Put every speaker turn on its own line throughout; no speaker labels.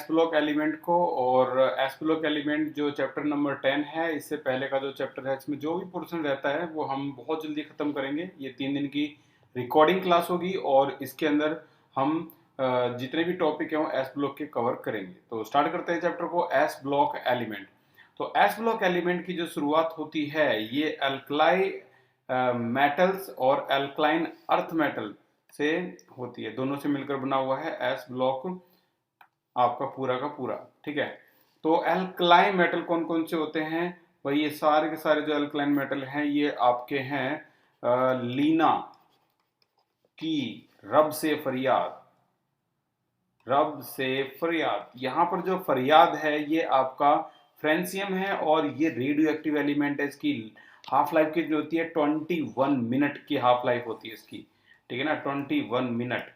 S block element को, और S block element जो चैप्टर नंबर 10 है, इससे पहले का जो चैप्टर है इसमें जो भी पोर्शन रहता है वो हम बहुत जल्दी खत्म करेंगे। ये 3 दिन की रिकॉर्डिंग क्लास होगी और इसके अंदर हम जितने भी टॉपिक हैं वो एस ब्लॉक के कवर करेंगे। तो स्टार्ट करते हैं चैप्टर को, एस ब्लॉक एलिमेंट। तो एस ब्लॉक एलिमेंट की जो शुरुआत होती है ये अल्कलाई मेटल्स और अल्कलाइन अर्थ मेटल से होती है, दोनों से मिलकर बना हुआ है एस ब्लॉक आपका पूरा का पूरा। ठीक है, तो अल्कलाइन मेटल कौन कौन से होते हैं भाई? ये सारे के सारे जो अल्कलाइन मेटल हैं ये आपके हैं लीना की, रब से फरियाद, रब से फरियाद। यहाँ पर जो फरियाद है ये आपका फ्रेंसियम है और ये रेडियो एक्टिव एलिमेंट है। इसकी हाफ लाइफ की जो होती है 21 मिनट की हाफ लाइफ होती है इसकी, ठीक है ना, 21 मिनट।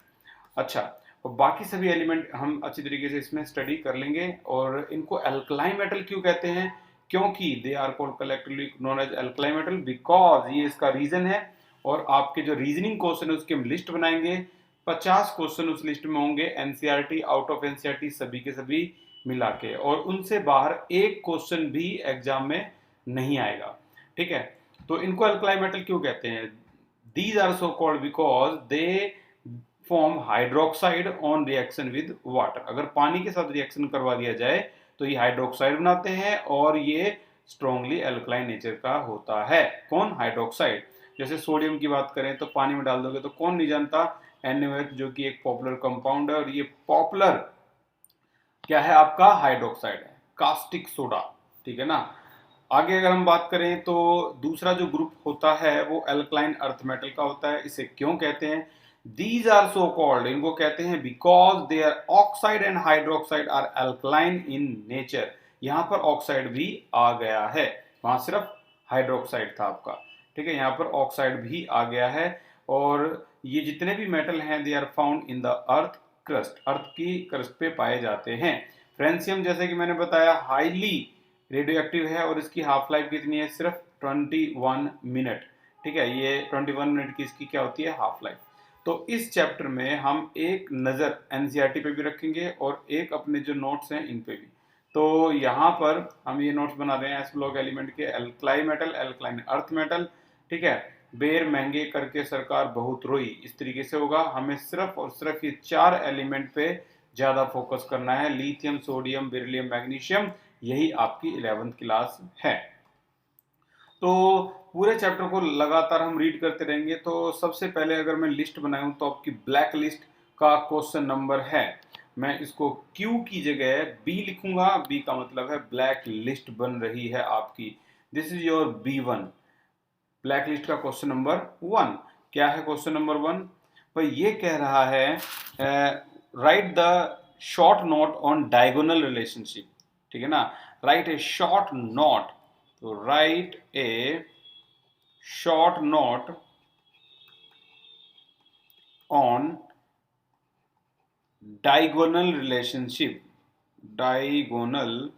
अच्छा, और बाकी सभी एलिमेंट हम अच्छी तरीके से इसमें स्टडी कर लेंगे। और इनको अल्कलाइन मेटल क्यों कहते हैं? क्योंकि they are called collectively known as alkaline metal, because ये इसका रीजन है। और आपके जो रीजनिंग क्वेश्चन है उसके हम लिस्ट बनाएंगे, 50 क्वेश्चन उस लिस्ट में होंगे, एनसीईआरटी, आउट ऑफ एनसीईआरटी सभी के सभी मिला के, और उनसे बाहर एक क्वेश्चन भी एग्जाम में नहीं आएगा। ठीक है, तो इनको अल्कलाइन मेटल क्यों कहते हैं? These are so called because they form hydroxide on reaction with water. अगर पानी के साथ रिएक्शन करवा दिया जाए तो ये हाइड्रोक्साइड बनाते हैं और ये स्ट्रॉन्गली अल्कलाइन नेचर का होता है। कौन? हाइड्रोक्साइड। जैसे सोडियम की बात करें तो पानी में डाल दोगे तो कौन नहीं जानता, NaOH, जो कि एक पॉपुलर कंपाउंड है, और ये पॉपुलर क्या है आपका? हाइड्रोक्साइड है, कास्टिक सोडा। ठीक है ना। आगे अगर हम बात करें तो दूसरा जो ग्रुप होता है वो अल्कलाइन अर्थ मेटल का होता है। इसे क्यों कहते हैं? दीज आर सो कॉल्ड, इनको कहते हैं because their oxide and hydroxide are alkaline in nature. यहाँ पर ऑक्साइड भी आ गया है, वहां सिर्फ हाइड्रोक्साइड था आपका। ठीक है, यहाँ पर ऑक्साइड भी आ गया है। और ये जितने भी मेटल हैं they are found in the earth crust, earth की क्रस्ट पे पाए जाते हैं। फ्रेंसियम जैसे कि मैंने बताया हाईली रेडियो एक्टिव है और इसकी हाफ लाइफ कितनी है? सिर्फ 21 मिनट। ठीक है, ये 21 मिनट की इसकी क्या होती है? Half life. तो इस चैप्टर में हम एक नज़र एनसीईआरटी पे भी रखेंगे और एक अपने जो नोट्स हैं इन पे भी। तो यहाँ पर हम ये नोट्स बना रहे हैं एस ब्लॉक एलिमेंट के, alkali metal, alkaline earth metal. ठीक है, बेर महंगे करके सरकार बहुत रोई, इस तरीके से होगा। हमें सिर्फ और सिर्फ ये 4 एलिमेंट पे ज्यादा फोकस करना है, लिथियम, सोडियम, बेरिलियम, मैग्नीशियम। यही आपकी 11th क्लास है। तो पूरे चैप्टर को लगातार हम रीड करते रहेंगे। तो सबसे पहले अगर मैं लिस्ट बनाऊं तो आपकी ब्लैक लिस्ट का क्वेश्चन नंबर है, मैं इसको क्यू की जगह बी लिखूंगा। बी का मतलब है ब्लैक लिस्ट बन रही है आपकी। This is your B1, black list का क्वेश्चन नंबर 1। क्या है क्वेश्चन नंबर 1? भाई ये कह रहा है right the short note on diagonal relationship. ठीक है ना, राइट ए शॉर्ट नोट। तो right A short note on diagonal relationship, diagonal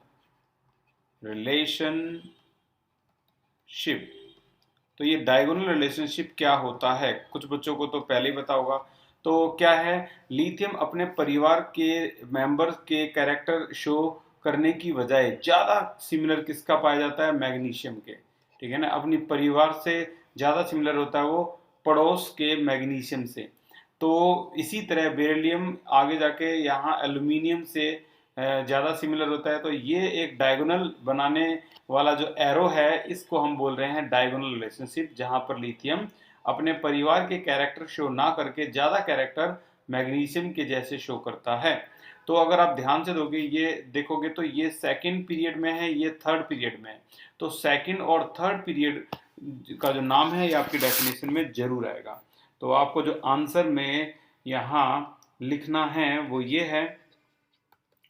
relationship. तो ये डायगोनल रिलेशनशिप क्या होता है? कुछ बच्चों को तो पहले ही पता होगा। तो क्या है? लिथियम अपने परिवार के मेंबर्स के कैरेक्टर शो करने की बजाय ज्यादा सिमिलर किसका पाया जाता है? मैग्नीशियम के। ठीक है ना, अपनी परिवार से ज्यादा सिमिलर होता है वो पड़ोस के मैग्नीशियम से। तो इसी तरह बेरिलियम आगे जाके यहाँ एल्यूमिनियम से ज्यादा सिमिलर होता है। तो ये एक डायगोनल बनाने वाला जो एरो है इसको हम बोल रहे हैं डायगोनल रिलेशनशिप, जहां पर लिथियम अपने परिवार के कैरेक्टर शो ना करके ज्यादा कैरेक्टर मैग्नीशियम के जैसे शो करता है। तो अगर आप ध्यान से ये देखोगे तो ये सेकंड पीरियड में है, ये थर्ड पीरियड में है। तो सेकंड और थर्ड पीरियड का जो नाम है ये आपकी डेफिनेशन में जरूर आएगा। तो आपको जो आंसर में यहाँ लिखना है वो ये है,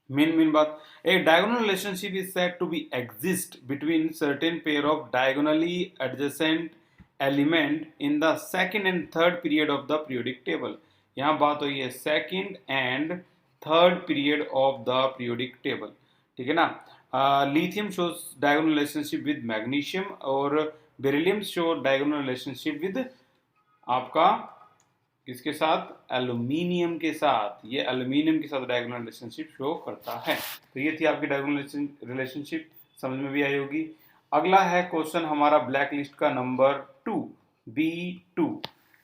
मेन बात, a diagonal relationship is said to be exist between certain pair of diagonally adjacent element in the second and third period of the periodic table। यहाँ बात हुई है second and third period of the periodic table. ठीक है ना। Lithium shows diagonal relationship with magnesium और beryllium show diagonal relationship with आपका किसके साथ? एल्यूमिनियम के साथ। ये एल्यूमिनियम के साथ डायगोनल रिलेशनशिप शो करता है। तो ये थी आपकी डायगोनल रिलेशनशिप, समझ में भी आई होगी। अगला है क्वेश्चन हमारा ब्लैक लिस्ट का नंबर 2, B2।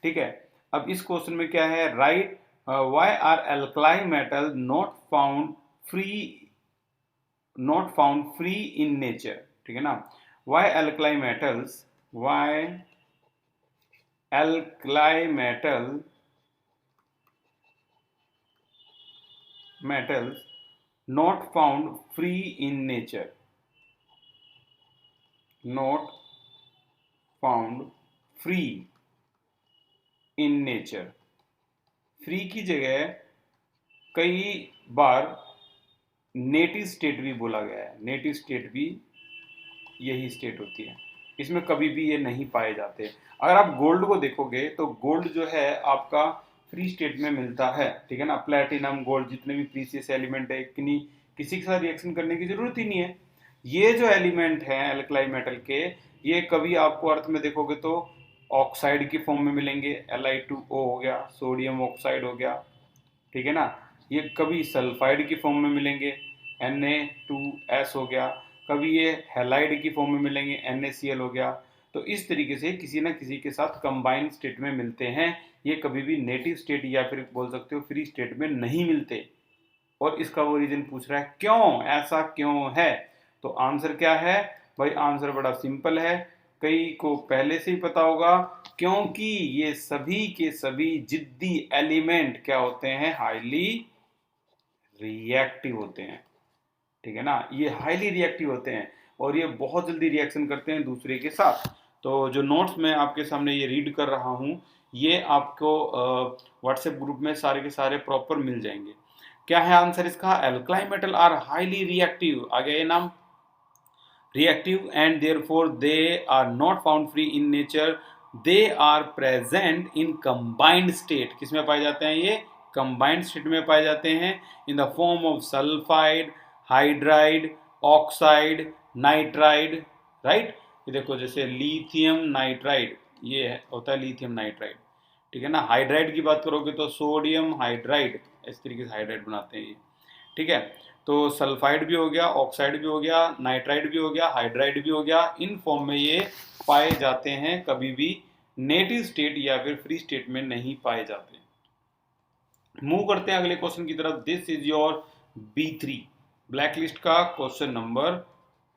ठीक है, अब इस क्वेश्चन में क्या है? Right why are alkali metal not found free in nature. ठीक है ना, why alkali metals, why alkali metals not found free in nature, not found free in nature। Free की जगह कई बार नेटिव स्टेट भी बोला गया है। नेटिव स्टेट भी यही स्टेट होती है, इसमें कभी भी ये नहीं पाए जाते। अगर आप गोल्ड को देखोगे तो गोल्ड जो है आपका फ्री स्टेट में मिलता है। ठीक है ना, प्लेटिनम, गोल्ड, जितने भी प्रीसियस एलिमेंट है, किसी के साथ रिएक्शन करने की जरूरत ही नहीं है। ये जो एलिमेंट है एल्कलाई मेटल के, ये कभी आपको अर्थ में देखोगे तो ऑक्साइड की फॉर्म में मिलेंगे, Li2O हो गया, सोडियम ऑक्साइड हो गया। ठीक है ना, ये कभी सल्फाइड की फॉर्म में मिलेंगे, Na2S हो गया, कभी ये हैलाइड की फॉर्म में मिलेंगे, NaCl हो गया। तो इस तरीके से किसी ना किसी के साथ कंबाइंड स्टेट में मिलते हैं। ये कभी भी नेटिव स्टेट या फिर बोल सकते हो फ्री स्टेट में नहीं मिलते। और इसका वो रीजन पूछ रहा है क्यों, ऐसा क्यों है? तो आंसर क्या है भाई? आंसर बड़ा सिंपल है, कई को पहले से ही पता होगा, क्योंकि ये सभी के सभी जिद्दी एलिमेंट क्या होते हैं? हाईली रिएक्टिव होते हैं। ठीक है ना, ये हाईली रिएक्टिव होते हैं और ये बहुत जल्दी रिएक्शन करते हैं दूसरे के साथ। तो जो नोट्स मैं आपके सामने ये रीड कर रहा हूँ, ये आपको व्हाट्सएप ग्रुप में सारे के सारे प्रॉपर मिल जाएंगे। क्या है आंसर इसका? Alkali metal are highly reactive, आ गया ये नाम, reactive, and therefore they are not found free in nature, they are present in combined state। किसमें पाए जाते हैं ये? combined state में पाए जाते हैं, in the form of sulfide, hydride, oxide, nitride, right? ये देखो जैसे लिथियम नाइट्राइड, ये होता है लिथियम नाइट्राइड। ठीक है ना, हाइड्राइड की बात करोगे तो सोडियम हाइड्राइड, इस तरीके से हाइड्राइड बनाते हैं ये। ठीक है, तो सल्फाइड भी हो गया, ऑक्साइड भी हो गया, नाइट्राइड भी हो गया, हाइड्राइड भी हो गया। इन फॉर्म में ये पाए जाते हैं, कभी भी नेटिव स्टेट या फिर फ्री स्टेट में नहीं पाए जाते। मूव करते हैं अगले क्वेश्चन की तरफ। This is your B3 black list का क्वेश्चन नंबर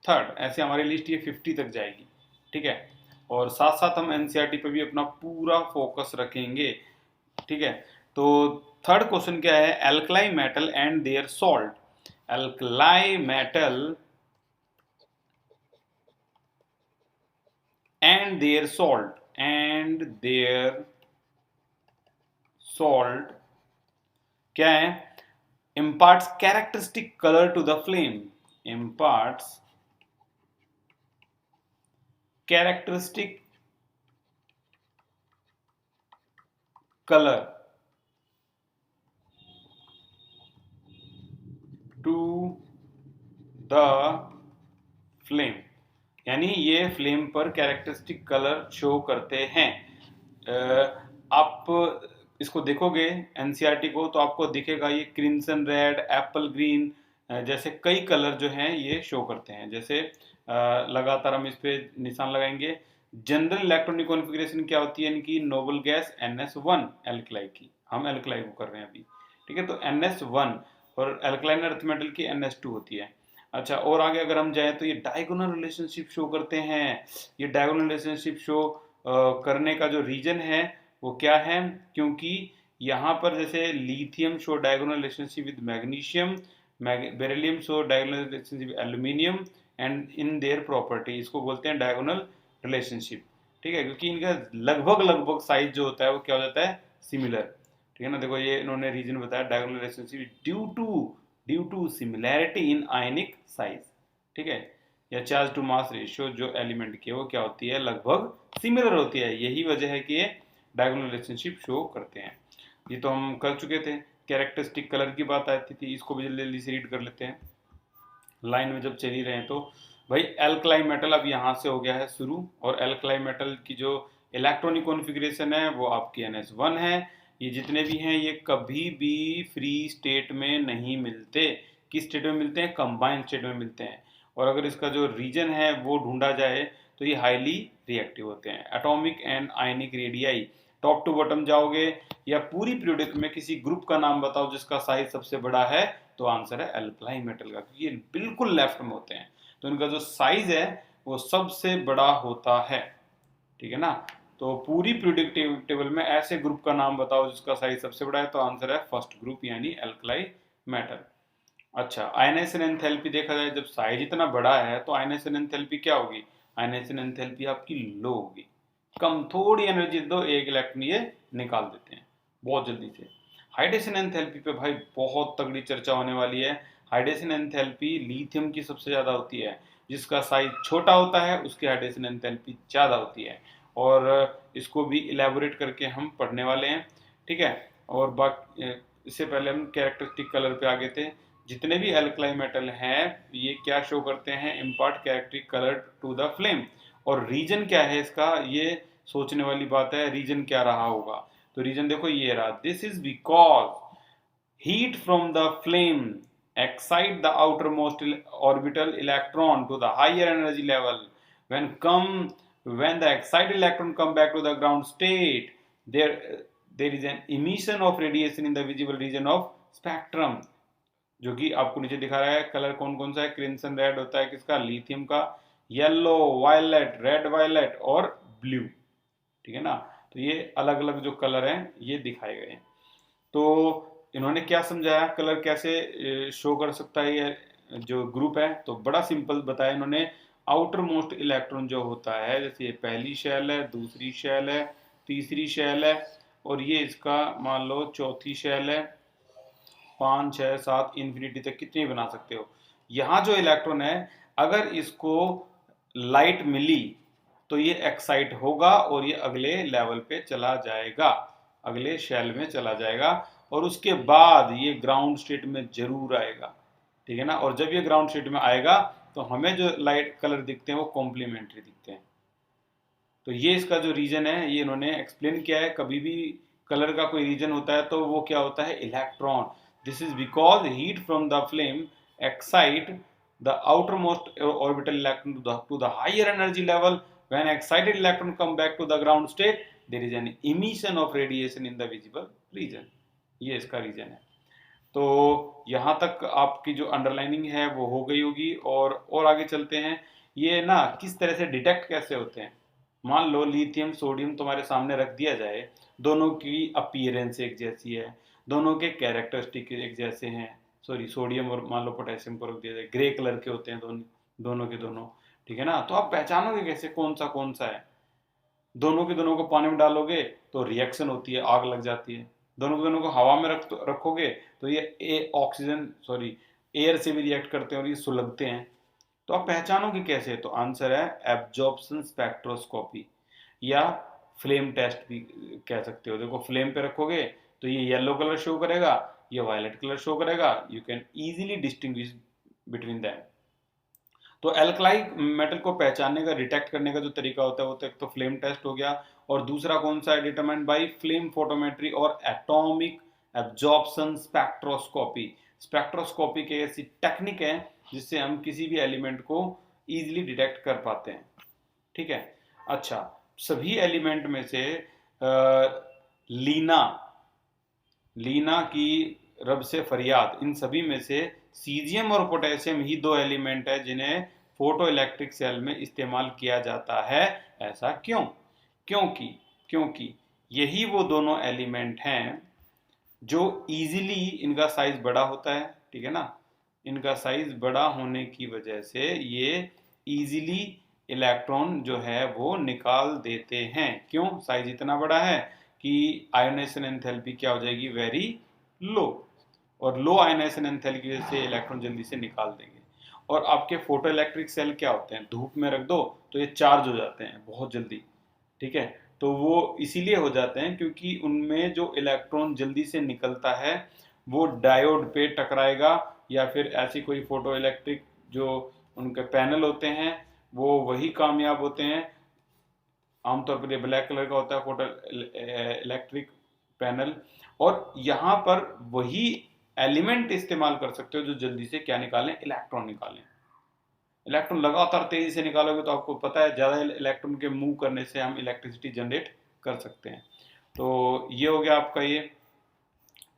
3। ऐसे हमारी लिस्ट ये 50 तक जाएगी। ठीक है, और साथ साथ हम एनसीईआरटी पे भी अपना पूरा फोकस रखेंगे। ठीक है, तो थर्ड क्वेश्चन क्या है? Alkali metal and their salt. Alkali metal and their salt क्या है? imparts characteristic color to the flame, imparts characteristic color to the flame, यानी ये फ्लेम पर कैरेक्टरिस्टिक कलर शो करते हैं। आप इसको देखोगे एनसीईआरटी को तो आपको दिखेगा ये क्रिम्सन रेड, एप्पल ग्रीन जैसे कई कलर जो हैं ये शो करते हैं। जैसे लगातार हम इस पे निशान लगाएंगे। जनरल इलेक्ट्रॉनिक कॉन्फ़िगरेशन क्या होती है इनकी? नोबल गैस NS1 एल्कलाई की, हम एल्कलाई को कर रहे हैं अभी। ठीक है, तो NS1 और एल्कलाइन अर्थ मेटल की NS2 होती है। अच्छा, और आगे अगर हम जाएं तो ये डायगोनल रिलेशनशिप शो करते हैं। ये डायगोनल रिलेशनशिप शो करने का जो रीजन है वो क्या है? क्योंकि यहाँ पर जैसे lithium show diagonal relationship with magnesium, beryllium show diagonal relationship with aluminium and in their property, इसको बोलते हैं डायगोनल रिलेशनशिप। ठीक है, क्योंकि इनका लगभग साइज जो होता है वो क्या हो जाता है? सिमिलर। ठीक है ना, देखो ये इन्होंने रीजन बताया diagonal relationship due to similarity in ionic size. ठीक है, या चार्ज टू मास रेशियो जो एलिमेंट की है वो क्या होती है? लगभग सिमिलर होती है। यही वजह है कि ये डायगोनल रिलेशनशिप शो करते हैं। ये तो हम कर चुके थे। कैरेक्टरिस्टिक कलर की बात आती थी, इसको भी जल्दी जल्दी से रीड कर लेते हैं लाइन में जब चल ही रहे हैं। तो भाई एल्कलाई मेटल अब यहाँ से हो गया है शुरू, और एल्कलाई मेटल की जो इलेक्ट्रॉनिक कॉन्फ़िगरेशन है वो आपकी NS1 है। ये जितने भी हैं ये कभी भी फ्री स्टेट में नहीं मिलते। किस स्टेट में मिलते हैं? कंबाइंड स्टेट में मिलते हैं। और अगर इसका जो रीजन है वो ढूंढा जाए तो ये हाईली रिएक्टिव होते हैं। Atomic and ionic radii, top to bottom जाओगे या पूरी पीरियोडिक में किसी ग्रुप का नाम बताओ जिसका साइज सबसे बड़ा है, तो आंसर है एल्कलाइन मेटल का, क्योंकि ये बिल्कुल लेफ्ट में होते हैं तो इनका जो साइज है वो सबसे बड़ा होता है। ठीक है ना? तो पूरी पीरियोडिक टेबल में ऐसे ग्रुप का नाम बताओ जिसका साइज सबसे बड़ा है, तो आंसर है फर्स्ट ग्रुप यानी एल्कलाई मेटल। अच्छा, आयनाइजेशन एंथैल्पी देखा जाए, जब साइज इतना बड़ा है तो आयनाइजेशन एंथैल्पी क्या होगी? आयनाइजेशन एंथैल्पी आपकी लो होगी। कम थोड़ी एनर्जी दो, एक इलेक्ट्रॉन ये निकाल देते हैं बहुत जल्दी से। हाइड्रेशन एंथैल्पी पे भाई बहुत तगड़ी चर्चा होने वाली है। हाइड्रेशन एंथैल्पी लिथियम की सबसे ज्यादा होती है। जिसका साइज छोटा होता है उसकी हाइड्रेशन एंथैल्पी ज्यादा होती है, और इसको भी इलेबोरेट करके हम पढ़ने वाले हैं। ठीक है? और बाकी इससे पहले हम कैरेक्टरिस्टिक कलर पे आगे थे। जितने भी एल्कलाई मेटल हैं ये क्या शो करते हैं? Impart characteristic colour to the flame. और रीजन क्या है इसका, ये सोचने वाली बात है। रीजन क्या रहा होगा? तो रीजन देखो ये रहा, this is because heat from the flame excite the outermost orbital electron to the higher energy level. When the excited electron come back to the ground state, there is an emission of radiation in the visible region of spectrum, जो कि आपको नीचे दिखा रहा है। Colour कौन कौन सा है? क्रिम्सन रेड होता है किसका? लिथियम का। येलो, वायलेट, रेड वायलेट और ब्लू। ठीक है ना? तो ये अलग अलग जो कलर हैं ये दिखाए गए हैं। तो इन्होंने क्या समझाया, कलर कैसे शो कर सकता है ये जो ग्रुप है? तो बड़ा सिंपल बताया इन्होंने। आउटर मोस्ट इलेक्ट्रॉन जो होता है, जैसे ये पहली शेल है, दूसरी शेल है, तीसरी शेल है, और ये इसका मान लो चौथी शेल है। 5 6 7 इन्फिनिटी तक कितनी बना सकते हो। यहाँ जो इलेक्ट्रॉन है अगर इसको लाइट मिली तो ये एक्साइट होगा और ये अगले लेवल पे चला जाएगा, अगले शेल में चला जाएगा, और उसके बाद ये ग्राउंड स्टेट में जरूर आएगा। ठीक है ना? और जब ये ग्राउंड स्टेट में आएगा तो हमें जो लाइट कलर दिखते हैं वो कॉम्प्लीमेंट्री दिखते हैं। तो ये इसका जो रीजन है ये इन्होंने एक्सप्लेन किया है। कभी भी कलर का कोई रीजन होता है तो वो क्या होता है? Electron. This is because heat from the flame excite the outermost orbital electron to the higher energy level. When excited electron come back to the ground state, there is an emission of radiation in the visible region. ये इसका reason है। तो यहाँ तक आपकी जो underlining है वो हो गई होगी, और आगे चलते हैं। ये ना किस तरह से डिटेक्ट कैसे होते हैं? मान लो लिथियम सोडियम तुम्हारे सामने रख दिया जाए, दोनों की अपीयरेंस एक जैसी है, दोनों के कैरेक्टरिस्टिक एक जैसे हैं। सॉरी, सोडियम और मान लो पोटेशियम को रख दिया जाए, ग्रे कलर के होते हैं दोनों के दोनों। ठीक है ना? तो आप पहचानोगे कैसे कौन सा है? दोनों के दोनों को पानी में डालोगे तो रिएक्शन होती है, आग लग जाती है। दोनों के दोनों को हवा में रखोगे तो ये ऑक्सीजन सॉरी एयर से भी रिएक्ट करते हैं और ये सुलगते हैं। तो आप पहचानोगे कैसे? तो आंसर है एब्जॉर्प्शन स्पेक्ट्रोस्कोपी, या फ्लेम टेस्ट भी कह सकते हो। देखो फ्लेम पे रखोगे तो ये येलो कलर शो करेगा, ये वायलेट कलर शो करेगा। You can easily distinguish between them. तो एल्कलाई मेटल को पहचानने का, डिटेक्ट करने का जो तरीका होता है वो तो एक तो फ्लेम टेस्ट हो गया, और दूसरा कौन सा है? डिटरमाइंड बाय फ्लेम फोटोमेट्री और एटॉमिक एब्जॉर्प्शन स्पेक्ट्रोस्कोपी। स्पेक्ट्रोस्कोपी की ऐसी टेक्निक है जिससे हम किसी भी एलिमेंट को इजीली डिटेक्ट कर पाते हैं। ठीक है? अच्छा, सभी एलिमेंट में से लीना लीना की रब से फरियाद, इन सभी में से सीजियम और पोटेशियम ही दो एलिमेंट है जिन्हें फोटो इलेक्ट्रिक सेल में इस्तेमाल किया जाता है। ऐसा क्यों? क्योंकि यही वो दोनों एलिमेंट हैं जो इजीली, इनका साइज बड़ा होता है। ठीक है ना? इनका साइज बड़ा होने की वजह से ये इजीली इलेक्ट्रॉन जो है वो निकाल देते हैं। क्यों? साइज इतना बड़ा है कि आयोनाइजेशन एंथैल्पी क्या हो जाएगी? वेरी लो, और लो आयोनाइजेशन एंथैल्पी की वजह से इलेक्ट्रॉन जल्दी से निकाल देंगे। और आपके फोटो इलेक्ट्रिक सेल क्या होते हैं? धूप में रख दो तो ये चार्ज हो जाते हैं बहुत जल्दी। ठीक है? तो वो इसीलिए हो जाते हैं क्योंकि उनमें जो इलेक्ट्रॉन जल्दी से निकलता है वो डायोड पे टकराएगा, या फिर ऐसी कोई फोटो इलेक्ट्रिक जो उनके पैनल होते हैं वो वही कामयाब होते हैं। आमतौर पर ये ब्लैक कलर का होता है फोटो इलेक्ट्रिक पैनल, और यहाँ पर वही एलिमेंट इस्तेमाल कर सकते हो जो जल्दी से क्या निकालें, इलेक्ट्रॉन निकालें। इलेक्ट्रॉन लगातार तेजी से निकालोगे तो आपको पता है ज्यादा इलेक्ट्रॉन के मूव करने से हम इलेक्ट्रिसिटी जनरेट कर सकते हैं। तो ये हो गया आपका ये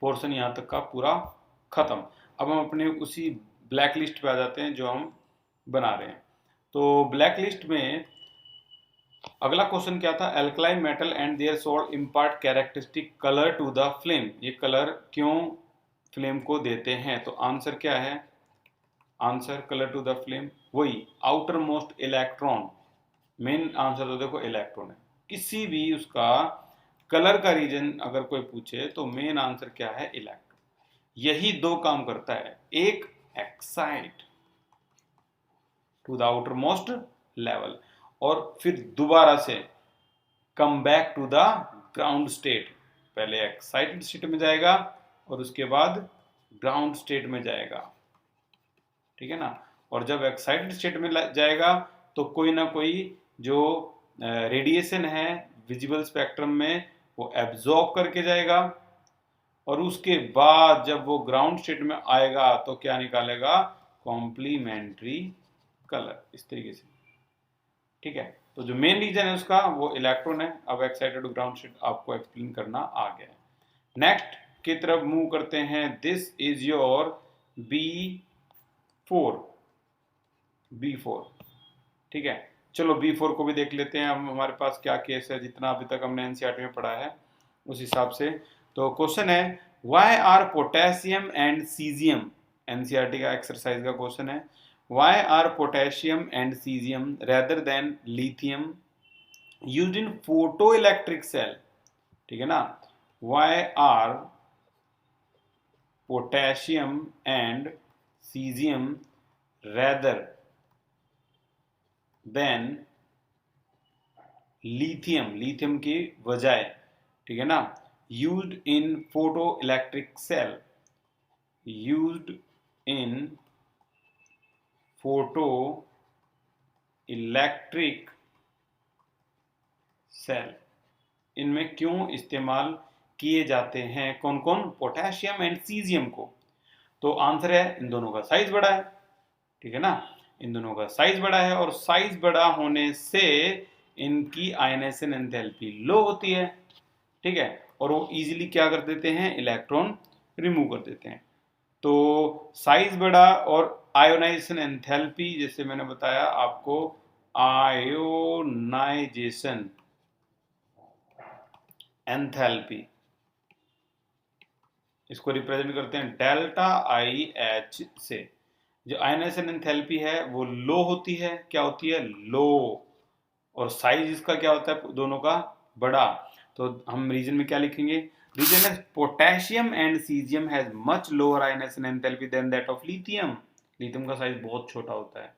पोर्शन यहाँ तक का पूरा खत्म। अब हम अपने उसी ब्लैक लिस्ट पे आ जाते हैं जो हम बना रहे हैं। तो ब्लैक लिस्ट में अगला क्वेश्चन क्या था, alkaline metal and their salt impart characteristic colour to the flame. ये कलर क्यों फ्लेम को देते हैं? तो आंसर क्या है, answer colour to the flame वही outermost electron. Main answer तो देखो इलेक्ट्रॉन है। किसी भी उसका कलर का रीजन अगर कोई पूछे तो मेन आंसर क्या है, इलेक्ट्रॉन। यही दो काम करता है, एक excite to the outermost level और फिर दोबारा से come back to the ground state. पहले एक्साइटेड स्टेट में जाएगा और उसके बाद ग्राउंड स्टेट में जाएगा, ठीक है ना। और जब एक्साइटेड स्टेट में जाएगा तो कोई ना कोई जो रेडिएशन है विजिबल स्पेक्ट्रम में वो एब्जॉर्ब करके जाएगा, और उसके बाद जब वो ग्राउंड स्टेट में आएगा तो क्या निकालेगा, कॉम्प्लीमेंट्री कलर, इस तरीके से, ठीक है। तो जो मेन रीजन है उसका वो इलेक्ट्रॉन है। अब एक्साइटेड ग्राउंड स्टेट आपको एक्सप्लेन करना आ गया है। नेक्स्ट की तरफ मूव करते हैं। दिस इज योर B4, ठीक है। चलो B4 को भी देख लेते हैं हम, हमारे पास क्या केस है, जितना अभी तक हमने एनसीईआरटी में पढ़ा है उस हिसाब से। तो क्वेश्चन है, why are potassium and caesium, NCERT का एक्सरसाइज का क्वेश्चन है, why are potassium and caesium rather than lithium used in photo electric cell, ठीक है ना। Why are potassium and caesium rather than lithium, lithium की बजाय, ठीक है ना, used in photo electric cell, used in photo electric cell, इनमें क्यों इस्तेमाल किए जाते हैं, कौन कौन, पोटेशियम एंड सीजियम को। तो आंसर है इन दोनों का साइज बड़ा है, ठीक है ना, इन दोनों का साइज बड़ा है, और साइज बड़ा होने से इनकी आयनेशन एंथैल्पी लो होती है, ठीक है, और वो इजीली क्या कर देते हैं, इलेक्ट्रॉन रिमूव कर देते हैं। तो साइज बड़ा और आयोनाइजेशन एंथैल्पी, जैसे मैंने बताया आपको, आयोनाइजेशन एंथैल्पी, इसको रिप्रेजेंट करते हैं डेल्टा IH से। जो आयनाइजेशन एंथैल्पी है वो लो होती है, क्या होती है, लो, और साइज इसका क्या होता है, दोनों का बड़ा। तो हम रीजन में क्या लिखेंगे, रीजन है potassium and caesium has much lower ionization enthalpy than that of lithium. Lithium का साइज बहुत छोटा होता है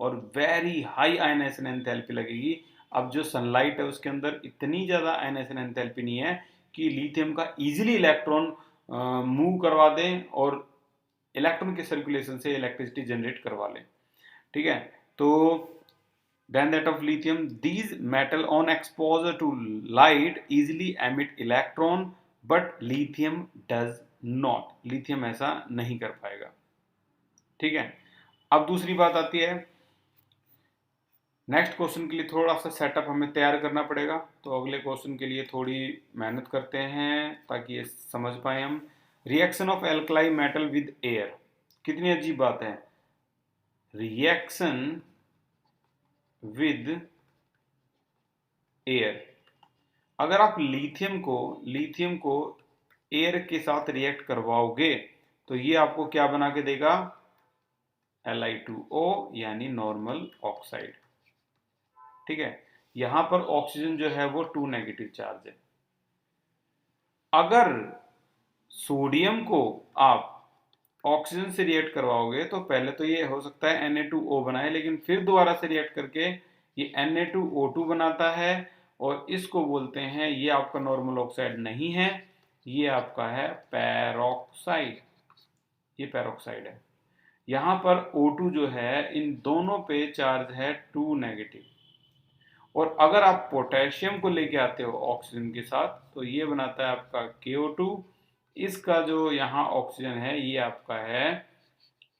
और वेरी हाई आयनाइजेशन एंथैल्पी लगेगी। अब जो सनलाइट है उसके अंदर इतनी ज्यादा आयनाइजेशन एंथैल्पी नहीं है कि लिथियम का इजीली इलेक्ट्रॉन मूव करवा दें और इलेक्ट्रॉन के सर्कुलेशन से इलेक्ट्रिसिटी जनरेट करवा लें, ठीक है। तो than that of lithium, these metal on exposure to light easily emit electron, but lithium does not, lithium ऐसा नहीं कर पाएगा, ठीक है। अब दूसरी बात आती है, नेक्स्ट क्वेश्चन के लिए थोड़ा सा सेटअप हमें तैयार करना पड़ेगा। तो अगले क्वेश्चन के लिए थोड़ी मेहनत करते हैं ताकि ये समझ पाए हम। Reaction of alkali metal with air, कितनी अजीब बात है, रिएक्शन विद एयर। अगर आप लिथियम को एयर के साथ रिएक्ट करवाओगे तो ये आपको क्या बना के देगा, Li2O यानी नॉर्मल ऑक्साइड, ठीक है। यहां पर ऑक्सीजन जो है वो 2 नेगेटिव चार्ज है। अगर सोडियम को आप ऑक्सीजन से रिएक्ट करवाओगे तो पहले तो ये हो सकता है Na2O बनाए, लेकिन फिर दोबारा से रिएक्ट करके ये Na2O2 बनाता है, और इसको बोलते हैं, ये आपका नॉर्मल ऑक्साइड नहीं है, ये आपका है पैरोक्साइड, ये पैरोक्साइड है। यहां पर O2 जो है इन दोनों पे चार्ज है 2 नेगेटिव, और अगर आप पोटेशियम को लेके आते हो ऑक्सीजन के साथ तो ये बनाता है आपका KO2। इसका जो यहाँ ऑक्सीजन है ये आपका है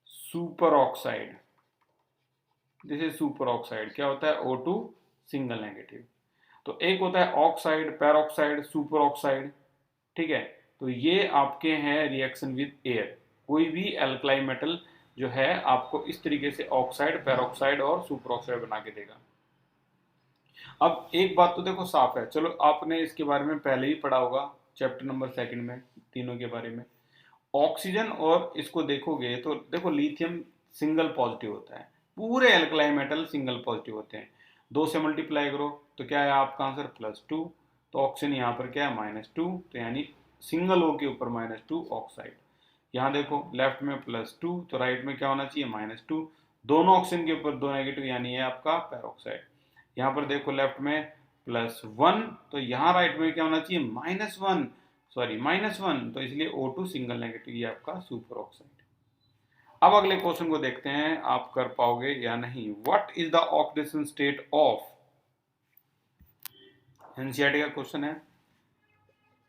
super oxide. This is super oxide. क्या होता है? O2 single negative. तो एक होता है ऑक्साइड, पैरोक्साइड, सुपर ऑक्साइड। ठीक है, तो ये आपके हैं रिएक्शन विद एयर। कोई भी एल्कलाई मेटल जो है आपको इस तरीके से ऑक्साइड, पैरोक्साइड और सुपर ऑक्साइड बना के देगा। अब एक बात तो देखो साफ है, चलो आपने इसके बारे में पहले ही पढ़ा होगा चैप्टर नंबर 2 में, तीनों के बारे में। ऑक्सीजन और इसको देखोगे तो देखो लिथियम सिंगल पॉजिटिव होता है, पूरे एल्कलाई मेटल सिंगल पॉजिटिव होते हैं। 2 से मल्टीप्लाई करो तो क्या है आपका आंसर? +2। तो ऑक्सीजन यहाँ पर क्या है? -2। तो यानी सिंगल O के ऊपर -2 ऑक्साइड। यहाँ देखो लेफ्ट में +2 तो राइट में क्या होना चाहिए? -2। दोनों ऑक्सीजन के ऊपर 2 नेगेटिव यानी है आपका पैरोक्साइड। यहाँ पर देखो लेफ्ट में +1 तो यहाँ राइट में क्या होना चाहिए? -1, सॉरी -1। तो इसलिए O2 सिंगल नेगेटिव, ये आपका सुपर ऑक्साइड। अब अगले क्वेश्चन को देखते हैं आप कर पाओगे या नहीं। What is the oxidation state of, NCERT का क्वेश्चन है।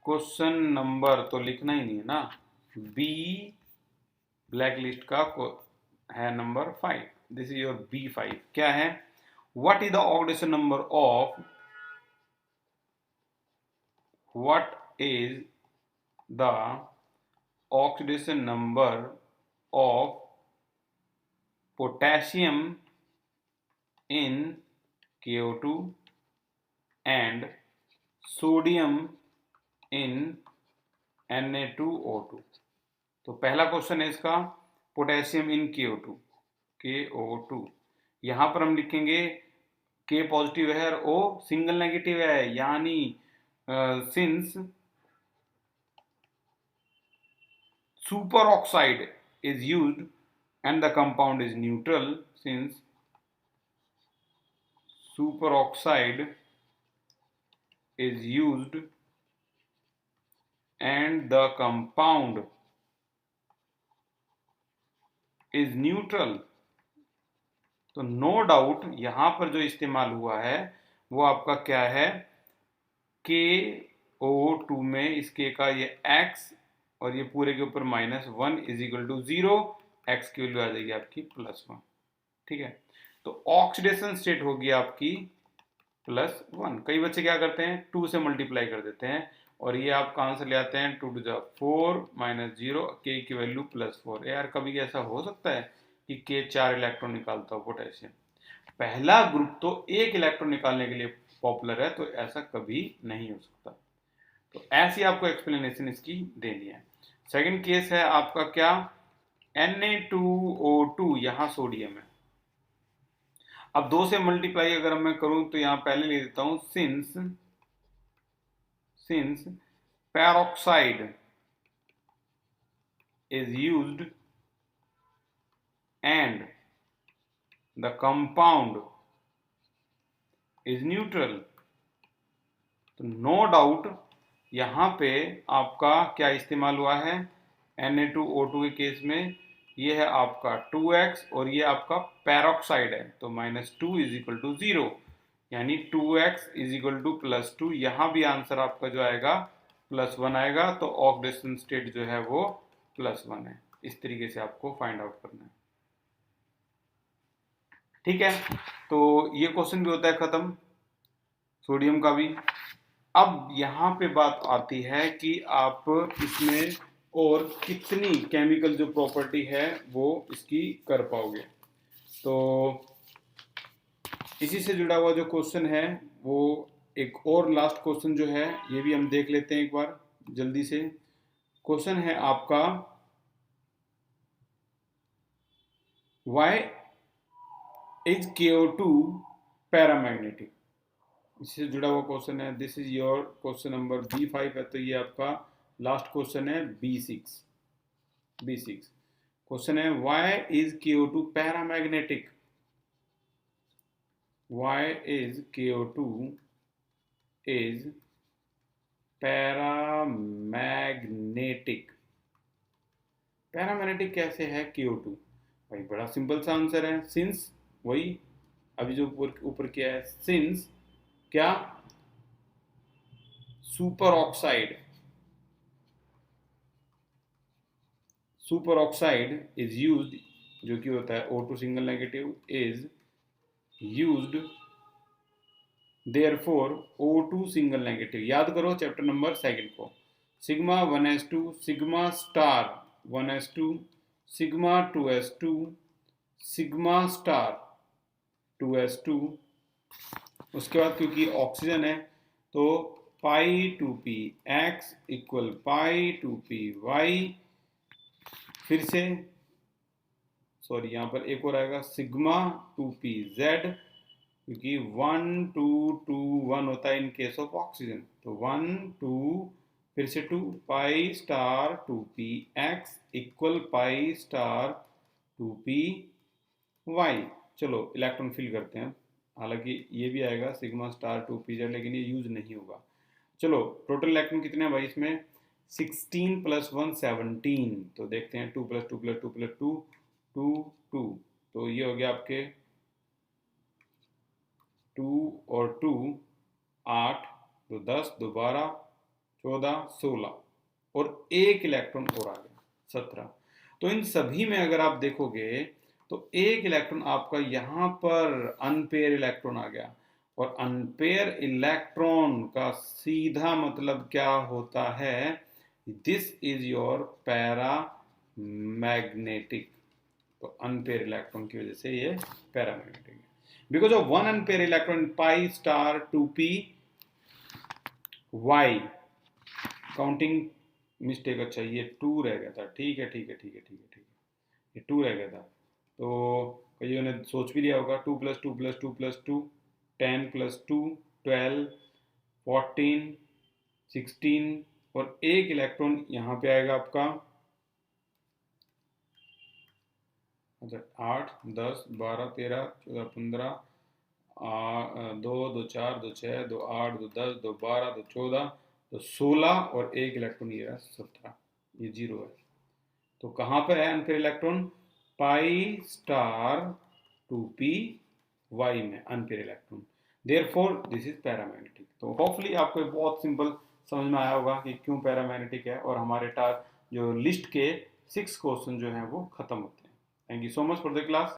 क्वेश्चन नंबर तो लिखना ही नहीं है ना, बी ब्लैक लिस्ट का है number 5। This is your B5। क्या है? What is the oxidation number of, what is the oxidation number of potassium in KO2 and sodium in Na2O2। तो पहला क्वेश्चन है इसका, पोटेशियम इन KO2। यहां पर हम लिखेंगे K पॉजिटिव है और O सिंगल नेगेटिव है, यानी since superoxide is used and the compound is neutral, since superoxide is used and the compound is neutral, तो नो डाउट यहां पर जो इस्तेमाल हुआ है वो आपका क्या है? KO2 में इस K का ये X और ये पूरे के ऊपर -1 इज इक्वल टू 0। X की वैल्यू आ जाएगी आपकी +1। ठीक है, तो ऑक्सीडेशन स्टेट होगी आपकी +1। कई बच्चे क्या करते हैं? 2 से मल्टीप्लाई कर देते हैं और ये आपका आंसर ले आते हैं 2 to the 4 -0, K की वैल्यू +4। यार कभी ऐसा हो सकता है कि K 4 इलेक्ट्रॉन निकालता हो पोटेशियम? पहला ग्रुप तो 1 इलेक्ट्रॉन निकालने के लिए पॉपुलर है, तो ऐसा कभी नहीं हो सकता। तो ऐसी आपको एक्सप्लेनेशन इसकी देनी है। सेकंड केस है आपका क्या? Na2O2, यहां सोडियम है। अब 2 से मल्टीप्लाई अगर मैं करूं तो यहां पहले ले देता हूं since peroxide is used and the compound is neutral, तो नो डाउट यहां पे आपका क्या इस्तेमाल हुआ है? Na2O2 के केस में ये है आपका 2x और ये आपका पैरोक्साइड है, तो -2 इज इक्वल टू 0, यानी 2x इज इक्वल टू +2। यहां भी आंसर आपका जो आएगा +1 आएगा, तो ऑक्सीडेशन स्टेट जो है वो +1 है। इस तरीके से आपको फाइंड आउट करना है। ठीक है, तो ये क्वेश्चन भी होता है खत्म, सोडियम का भी। अब यहाँ पे बात आती है कि आप इसमें और कितनी केमिकल जो प्रॉपर्टी है वो इसकी कर पाओगे। तो इसी से जुड़ा हुआ जो क्वेश्चन है वो एक और लास्ट क्वेश्चन जो है ये भी हम देख लेते हैं एक बार जल्दी से। क्वेश्चन है आपका, why is KO2 पैरामैग्नेटिक? इससे जुड़ा हुआ क्वेश्चन है। This is your question number B5 है, तो ये आपका लास्ट क्वेश्चन है B6। क्वेश्चन है, why is KO2 paramagnetic? Why is KO2 is paramagnetic? Paramagnetic कैसे है KO2? भाई बड़ा सिंपल सा आंसर है, सिंस, वही अभी जो ऊपर किया है, सिंस क्या? Super oxide. Super oxide is used, जो कि होता है O2 single negative, is used therefore O2 single negative. याद करो चैप्टर नंबर सेकंड को। Sigma 1s2, sigma star 1s2, sigma 2s2, sigma star 2s2। उसके बाद क्योंकि ऑक्सीजन है तो पाई 2p x equal pi 2p y। फिर से सॉरी, यहाँ पर एक और आएगा सिग्मा 2p z, क्योंकि 1 2 2 1 होता है इन केस ऑफ ऑक्सीजन। तो 1 2 फिर से 2 pi star 2p x equal pi star 2p y। चलो इलेक्ट्रॉन फिल करते हैं। हालांकि ये भी आएगा सिग्मा स्टार 2pz, लेकिन ये यूज नहीं होगा। चलो टोटल इलेक्ट्रॉन कितने हैं भाई इसमें? 16 प्लस 1 17। तो देखते हैं 2 प्लस 2 प्लस 2 प्लस 2 2 2। तो ये हो गया आपके 2 और 2 8, 2 10, 2 12, 14, 16 और एक इलेक्ट्रॉन और आ गया 17। तो इन सभी में अगर आप देखोगे तो एक इलेक्ट्रॉन आपका यहां पर अनपेयर इलेक्ट्रॉन आ गया। और अनपेयर इलेक्ट्रॉन का सीधा मतलब क्या होता है? This is your para magnetic. तो अनपेयर इलेक्ट्रॉन की वजह से ये पैरामैग्नेटिक है। Because of one unpaired electron pi star 2p y। Counting mistake, अच्छा ये 2 रह गया था। ठीक है ठीक है ठीक है ठीक है ठीक है, ये 2 रह गया था। तो कईयों ने सोच भी लिया होगा 2 प्लस 2 प्लस 2 प्लस 2 10 प्लस 2 12 14 16 और एक इलेक्ट्रॉन यहाँ पे आएगा आपका। अच्छा 8 10 12 13 14 15 2 2 4 2 6 2 8 2 10 2 12 2 14 2 16 और एक इलेक्ट्रॉन ये रहा 17। ये 0 है। तो कहाँ पर है unpaired electron? Pi star 2p y में unpaired electron. Therefore this is paramagnetic. तो होपफुली आपको बहुत सिंपल समझ में आया होगा कि क्यों पैरामैग्नेटिक है, और हमारे जो लिस्ट के 6 क्वेश्चन जो हैं वो खत्म होते हैं। Thank you so much for the class.